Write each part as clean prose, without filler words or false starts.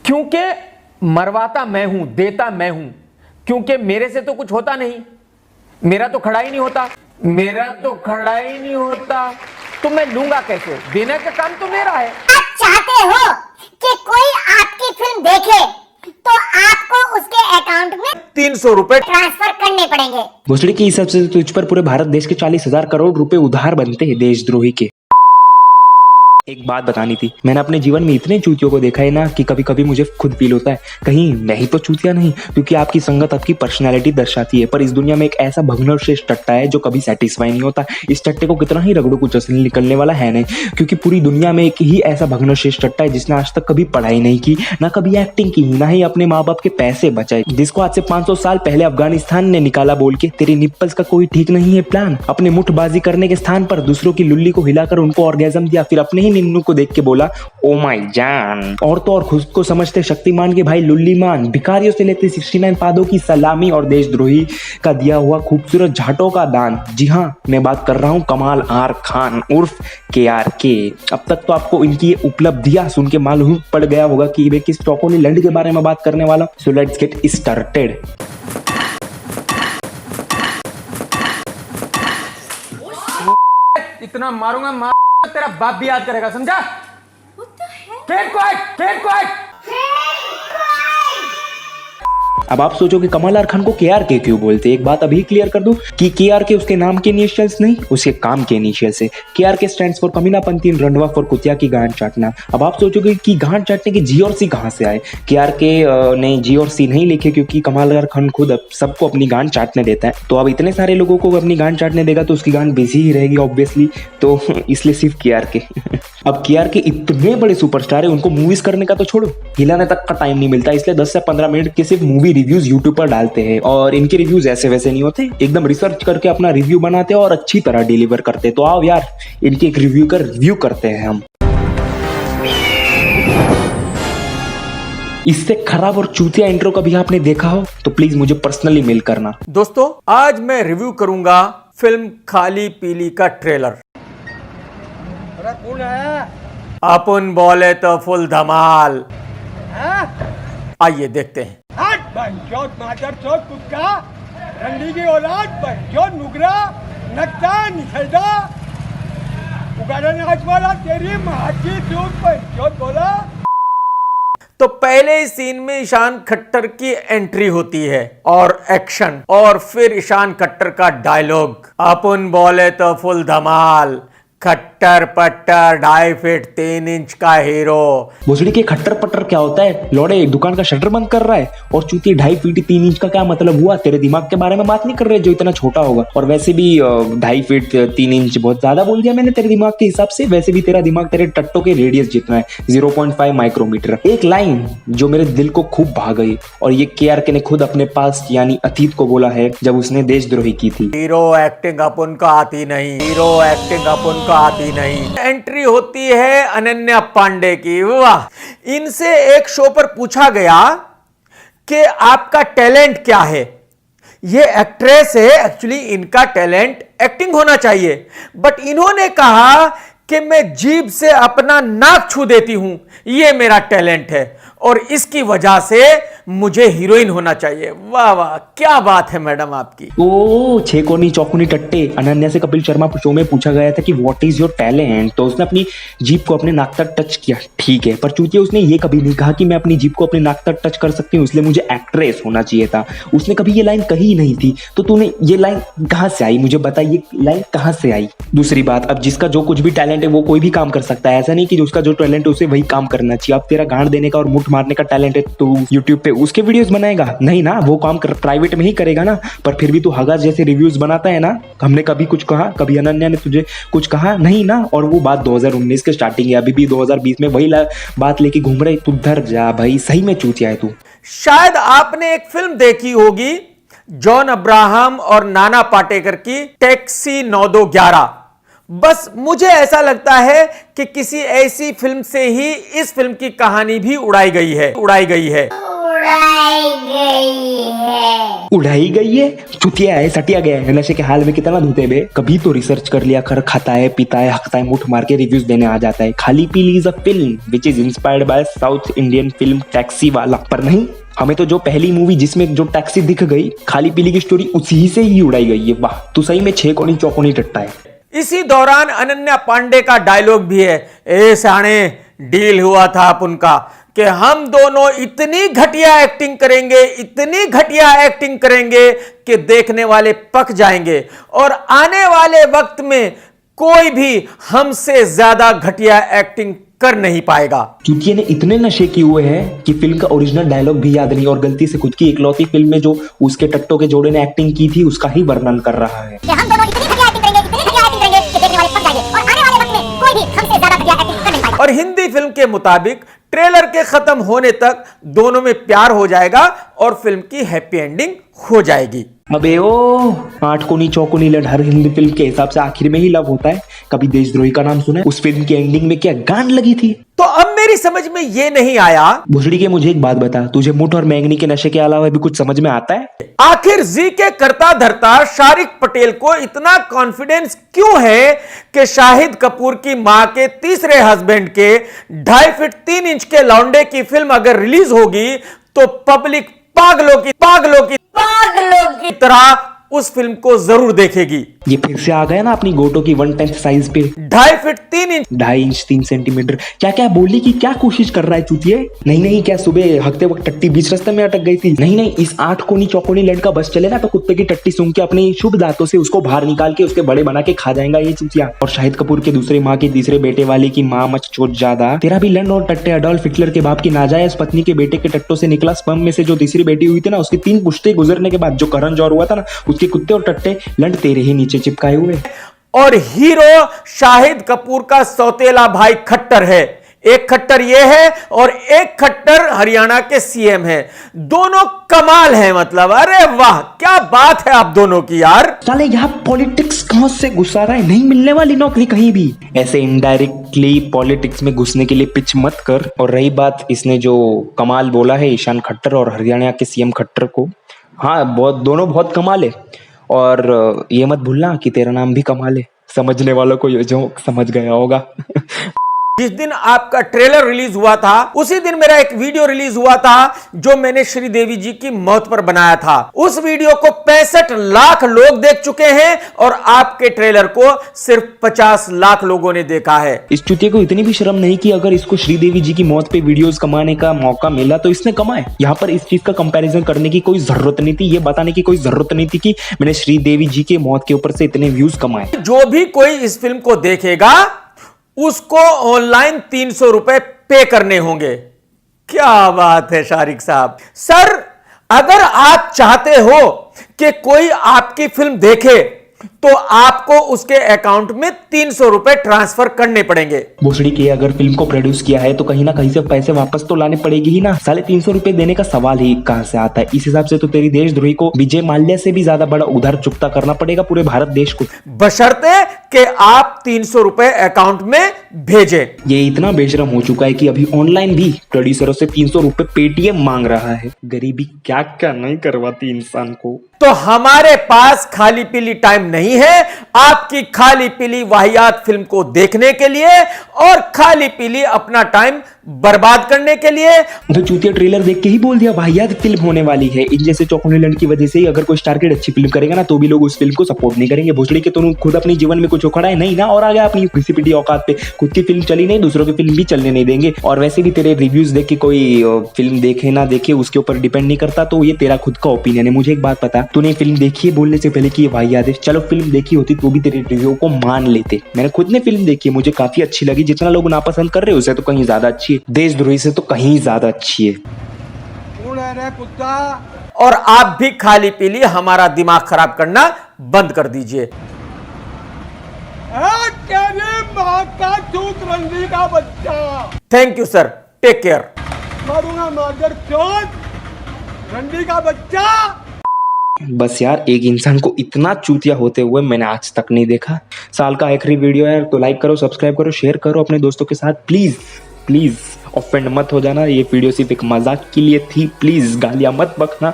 क्योंकि मरवाता मैं हूं, देता मैं हूं, क्योंकि मेरे से तो कुछ होता नहीं, मेरा तो खड़ा ही नहीं होता, तो मैं लूंगा कैसे? देने का काम तो मेरा है। आप चाहते हो कि कोई आपकी फिल्म देखे तो आपको उसके अकाउंट में 300 रुपए ट्रांसफर करने पड़ेंगे। भोसड़ी के हिसाब से तुझ पर पूरे भारत देश के 40,000 करोड़ रुपए उधार बनते हैं देशद्रोही के। एक बात बतानी थी, मैंने अपने जीवन में इतने चूतियों को देखा है ना कि कभी कभी मुझे खुद फील होता है कहीं नहीं तो चूतिया नहीं, क्योंकि आपकी संगत आपकी पर्सनैलिटी दर्शाती है। पर इस दुनिया में एक ऐसा भग्नवशेष टट्टा है जो कभी सेटिस्फाई नहीं होता। इस टट्टे को कितना ही रगड़ो कुछ असली निकलने वाला है नहीं, क्योंकि पूरी दुनिया में एक ही ऐसा भग्नवशेष टट्टा है जिसने आज तक कभी पढ़ाई नहीं की, ना कभी एक्टिंग की, ना ही अपने माँ बाप के पैसे बचाए, जिसको आज से 500 साल पहले अफगानिस्तान ने निकाला बोल के तेरी निप्पल्स का कोई ठीक नहीं है प्लान। अपने मुठबाजी करने के स्थान पर दूसरों की लुल्ली को हिलाकर उनको ऑर्गेजम दिया, फिर अपने ही निन्नू को देख के बोला ओ माय जान। और तो और खुद को समझते शक्तिमान के भाई लुल्लीमान, भिखारियों से लेते 69 पादों की सलामी और देशद्रोही का दिया हुआ खूबसूरत झाटों का दान। जी हाँ, मैं बात कर रहा हूँ कमाल आर खान उर्फ KRK। अब तक तो आपको इनकी ये उपलब्धियां सुन के मालूम पड़ गया होगा कि वे किस टॉकोली लैंड के बारे में बात करने वाला। So let's get started. इतना मारूंगा तेरा बाप भी याद करेगा, समझा? Keep quiet! अब आप सोचोगे कमाल आर खान को KRK क्यों बोलते हैं? एक बात अभी क्लियर कर दूं कि KRK उसके नाम के इनिशियल्स नहीं, उसके काम के इनिशियल्स है। KRK स्टैंड्स फॉर कमीनापंती, रंडवा फॉर कुतिया की गांड चाटना। अब आप सोचोगे कि गांड चाटने के जी और सी कहां से आए? KRK ने जी और सी नहीं लिखे क्योंकि कमाल आर खान खुद सबको अपनी गांड चाटने देता है। तो अब इतने सारे लोगों को अपनी गांड चाटने देगा तो उसकी गांड बिजी ही रहेगी ऑब्वियसली, तो इसलिए सिर्फ KRK। अब KRK इतने बड़े सुपरस्टार है, उनको मूवीज करने का तो छोड़ो, हिलाने तक का टाइम नहीं मिलता, इसलिए 10 से 15 मिनट के सिर्फ मूवी रिव्यूज यूट्यूब पर डालते हैं। और इनके रिव्यूज ऐसे वैसे नहीं होते, एकदम रिसर्च करके अपना रिव्यू बनाते हैं और अच्छी तरह डिलीवर करते हैं। तो आओ यार, इनके एक रिव्यू का रिव्यू करते हैं हम। इससे खराब और चूतिया इंट्रो कभी आपने देखा हो तो प्लीज मुझे पर्सनली मेल करना। दोस्तों, आज मैं रिव्यू करूंगा फिल्म खाली पीली का ट्रेलर। अपन बोले तो फुल धमाल। आइए देखते हैं। कुत्ता रंडी की औलाद बंजोत नुगरा नक्ता निखलदा उगाड़ा नाच वाला तेरी माँ की दूध बंजोत बोला। तो पहले ही सीन में ईशान खट्टर की एंट्री होती है और एक्शन, और फिर ईशान खट्टर का डायलॉग, अपन बोले तो फुल धमाल, खट्टर पट्टर 2.5 फीट 3 इंच का हीरो। भोसड़ी के खट्टर पट्टर क्या होता है? लौड़े एक दुकान का शटर बंद कर रहा है और चूती 2.5 फीट 3 इंच का क्या मतलब हुआ? तेरे दिमाग के बारे में बात नहीं कर रहे जो इतना छोटा होगा। और वैसे भी 2.5 फीट 3 इंच बहुत ज्यादा बोल दिया मैंने तेरे दिमाग के हिसाब से। वैसे भी तेरा दिमाग तेरे टट्टों के रेडियस जितना है, 0.5 माइक्रोमीटर। एक लाइन जो मेरे दिल को खूब भा गई, और ये KRK ने खुद अपने पास यानी अतीत को बोला है जब उसने देशद्रोही की थी। हीरो एक्टिंग अपन को आती नहीं, आती नहीं। एंट्री होती है अनन्या पांडे की। वाह! इनसे एक शो पर पूछा गया कि आपका टैलेंट क्या है। ये एक्ट्रेस है, एक्चुअली इनका टैलेंट एक्टिंग होना चाहिए, बट इन्होंने कहा कि मैं जीभ से अपना नाक छू देती हूं, ये मेरा टैलेंट है और इसकी वजह से मुझे हीरोइन होना चाहिए। वाह वाह, क्या बात है मैडम आपकी। ओ छे कोनी चौकुनी टट्टे, अनन्या से कपिल शर्मा शो में पूछा गया था कि व्हाट इज योर टैलेंट, तो उसने अपनी जीभ को अपने नाक तक टच किया, ठीक है, पर चूतिया उसने ये कभी नहीं कहा कि मैं अपनी जीभ को अपने नाक तक टच कर सकती हूँ इसलिए मुझे एक्ट्रेस होना चाहिए था। उसने कभी ये लाइन कही ही नहीं थी। तो तूने ये लाइन कहां से आई? मुझे बता, ये लाइन कहां से आई? दूसरी बात, अब जिसका जो कुछ भी टैलेंट है वो कोई भी काम कर सकता है, ऐसा नहीं कि उसका जो टैलेंट है उसे वही काम करना चाहिए। अब तेरा गांड देने का और मुठ मारने का टैलेंट है तो यूट्यूब पे उसके वीडियोस बनाएगा? नहीं ना, वो काम प्राइवेट में ही करेगा ना। पर फिर भी तू हगा जैसे रिव्यूज बनाता है ना। हमने कभी कुछ कहा? कभी अनन्या ने तुझे कुछ कहा? नहीं ना। और वो बात 2019 के स्टार्टिंग है, अभी भी 2020 में वही बात लेके घूम रहे। तू डर जा भाई, सही में चूतिया है तू। शायद आपने एक फिल्म देखी होगी जॉन अब्राहम और नाना पाटेकर की, टैक्सी 9211। बस मुझे ऐसा लगता है कि किसी ऐसी फिल्म से ही इस फिल्म की कहानी भी उड़ाई गई है। उड़ाई गई है, चुतिया है, सटिया गया है, नशे के हाल में कितना धोते बे। कभी तो रिसर्च कर लिया कर, खाता है, पीता है, हकता है, मुठ मार के रिव्यूज देने आ जाता है। खाली पीली is a film which is inspired by south Indian film taxi वाला। पर नहीं, हमें तो जो पहली मूवी जिसमें जो टैक्सी दिख गई, खाली पीली की स्टोरी उसी से ही उड़ाई गई है। वाह, तू सही में 6 कोनी चौकोनी टट्टा है। इसी दौरान अनन्या पांडे का डायलॉग भी है, ए साणे डील हुआ था अपन का कि हम दोनों इतनी घटिया एक्टिंग करेंगे, इतनी घटिया एक्टिंग करेंगे कि देखने वाले पक जाएंगे और आने वाले वक्त में कोई भी हमसे ज्यादा घटिया एक्टिंग कर नहीं पाएगा। चूतिया ने इतने नशे किए हुए हैं कि फिल्म का ओरिजिनल डायलॉग भी याद नहीं और गलती से खुद की इकलौती फिल्म में जो उसके टट्टों के जोड़े ने एक्टिंग की थी उसका ही वर्णन कर रहा है। कि हम दोनों इतनी घटिया एक्टिंग करेंगे, इतनी घटिया एक्टिंग करेंगे कि देखने वाले पक जाएंगे और आने वाले वक्त में कोई भी हमसे ज्यादा घटिया एक्टिंग कर नहीं पाएगा। और हिंदी फिल्म के मुताबिक ट्रेलर के खत्म होने तक दोनों में प्यार हो जाएगा और फिल्म की हैप्पी एंडिंग हो जाएगी। अबे ओ 8 कोनी चौकोनी लड़ हर हिंदी फिल्म के हिसाब से आखिर में ही लव होता है। कभी देशद्रोही का नाम सुना है? उस फिल्म की एंडिंग में क्या गांड लगी थी। तो अब मेरी समझ में ये नहीं आया, भुसड़ी के मुझे एक बात बता, तुझे मुठ और मैंगनी के नशे के अलावा भी कुछ समझ में आता है? आखिर जी के करता धरता शारिक पटेल को इतना कॉन्फिडेंस क्यों है कि शाहिद कपूर की मां के तीसरे हस्बैंड के 2.5 फीट 3 इंच के लौंडे की फिल्म अगर रिलीज होगी तो पब्लिक पागलों की तरह उस फिल्म को जरूर देखेगी। ये फिर से आ गया ना अपनी गोटो की 1/10 साइज पे। 2.5 फीट 3 इंच 2.5 इंच 3 सेंटीमीटर। क्या क्या बोलने की क्या कोशिश कर रहा है चूतिए? नहीं, क्या सुबह हकते वक्त टट्टी बीच रास्ते में अटक गई थी? नहीं, इस 8 कोनी चौकोनी लड़का बस चले ना तो कुत्ते की टट्टी सूंघ के अपने शुभ दांतों से उसको बाहर निकाल के उसके बड़े बना के खा जाएगा ये चूतिया। और शाहिद कपूर के दूसरे माँ के तीसरे बेटे वाले की माँ मच चोट ज्यादा। तेरा भी लंड और टट्टे अडोल्फ हिटलर के बाप की नाजायज पत्नी के बेटे के टट्टों से निकला स्पर्म में से जो तीसरी बेटी हुई थी ना, उसकी 3 पुश्ते गुजरने के बाद जो करण जौहर हुआ था ना, उसके कुत्ते और टट्टे लंड तेरे ही नीचे चिपकाए हुए। और हीरो शाहिद कपूर का सौतेला भाई खट्टर है। एक खट्टर ये है और एक खट्टर हरियाणा के सीएम है। दोनों कमाल है, मतलब अरे वाह क्या बात है आप दोनों की यार। साले यहाँ पॉलिटिक्स कहां से घुसा रहा है? नहीं मिलने वाली नौकरी कहीं भी। ऐसे इनडायरेक्टली पॉलिटिक्स में घुसने के लिए पिच मत कर। और रही बात इसने जो कमाल बोला है ईशान खट्टर और हरियाणा के सीएम खट्टर को, हाँ दोनों बहुत कमाल है। और ये मत भूलना कि तेरा नाम भी कमाल है। समझने वालों को ये जो समझ गया होगा। जिस दिन आपका ट्रेलर रिलीज हुआ था उसी दिन मेरा एक वीडियो रिलीज हुआ था जो मैंने श्रीदेवी जी की मौत पर बनाया था। उस वीडियो को 65 लाख लोग देख चुके हैं और आपके ट्रेलर को सिर्फ 50 लाख लोगों ने देखा है। इस चुतिये को इतनी भी शर्म नहीं कि अगर इसको श्रीदेवी जी की मौत पे वीडियोस कमाने का मौका मिला तो इसने कमाए। यहाँ पर इस चीज का कंपैरिजन करने की कोई जरूरत नहीं थी, ये बताने की कोई जरूरत नहीं थी कि मैंने श्रीदेवी जी के मौत के ऊपर से इतने व्यूज कमाए। जो भी कोई इस फिल्म को देखेगा उसको ऑनलाइन 300 रुपए पे करने होंगे। क्या बात है शारिक साहब। सर अगर आप चाहते हो कि कोई आपकी फिल्म देखे तो आपको उसके अकाउंट में 300 रुपए ट्रांसफर करने पड़ेंगे। भोसड़ी के अगर फिल्म को प्रोड्यूस किया है तो कहीं ना कहीं से पैसे वापस तो लाने पड़ेगी ही ना। साले 300 रुपए देने का सवाल ही कहां से आता है? इस हिसाब से तो तेरी देशद्रोही को विजय माल्या से भी ज्यादा बड़ा उधार चुकता करना पड़ेगा पूरे भारत देश को, बशर्ते कि आप 300 रुपए अकाउंट में भेजें। ये इतना बेशरम हो चुका है कि अभी ऑनलाइन भी प्रोड्यूसरों से 300 रुपए पेटीएम मांग रहा है। गरीबी क्या क्या नहीं करवाती इंसान को। तो हमारे पास खाली पीली टाइम नहीं है आपकी खाली पीली वाहियात फिल्म को देखने के लिए और खाली पीली अपना टाइम बर्बाद करने के लिए। तो चूतिया ट्रेलर देख के ही बोल दिया वाहियात फिल्म होने वाली है। इन जैसे चौकोनी लंड की वजह से ही अगर कोई स्टार किड अच्छी फिल्म करेगा ना तो भी लोग उस फिल्म को सपोर्ट नहीं करेंगे। भोसड़ी के तुम खुद अपने जीवन में कुछ उखड़ा है नहीं ना और आ गया अपनी घिसी-पिटी औकात पे। खुद की फिल्म चली नहीं, दूसरों की फिल्म भी चलने नहीं देंगे। और वैसे भी तेरे रिव्यूज देख के कोई फिल्म देखे ना देखे उसके ऊपर डिपेंड नहीं करता, तो ये तेरा खुद का ओपिनियन है। मुझे एक बात पता, तूने फिल्म देखी है बोलने से पहले कि ये वाहियात है। चलो फिल्म देखी होती तो भी तेरे रिव्यू को मान लेते। मैंने खुद ने फिल्म देखी है, मुझे काफी अच्छी लगी। जितना लोग नापसंद कर रहे हैं उससे तो कहीं ज्यादा अच्छी है, देशद्रोही से तो कहीं ज्यादा अच्छी है। कौन है रे कुत्ता? और आप भी खाली पीली हमारा दिमाग खराब करना बंद कर दीजिए। तेरी माँ का चूत रंडी का बच्चा। Thank you sir, take care. मारूंगा मादर चोट रंडी का बच्चा। बस यार, एक इंसान को इतना चूतिया होते हुए मैंने आज तक नहीं देखा। साल का आखिरी वीडियो है तो लाइक करो, सब्सक्राइब करो, शेयर करो अपने दोस्तों के साथ प्लीज प्लीज। ऑफेंड मत हो जाना, ये वीडियो सिर्फ एक मजाक के लिए थी, प्लीज गालियां मत बकना।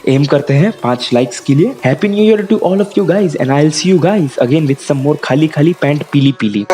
एम करते हैं 5 लाइक्स के लिए। Happy new year to all of you guys and I will see you guys again with some more खाली खाली पैंट पीली पीली।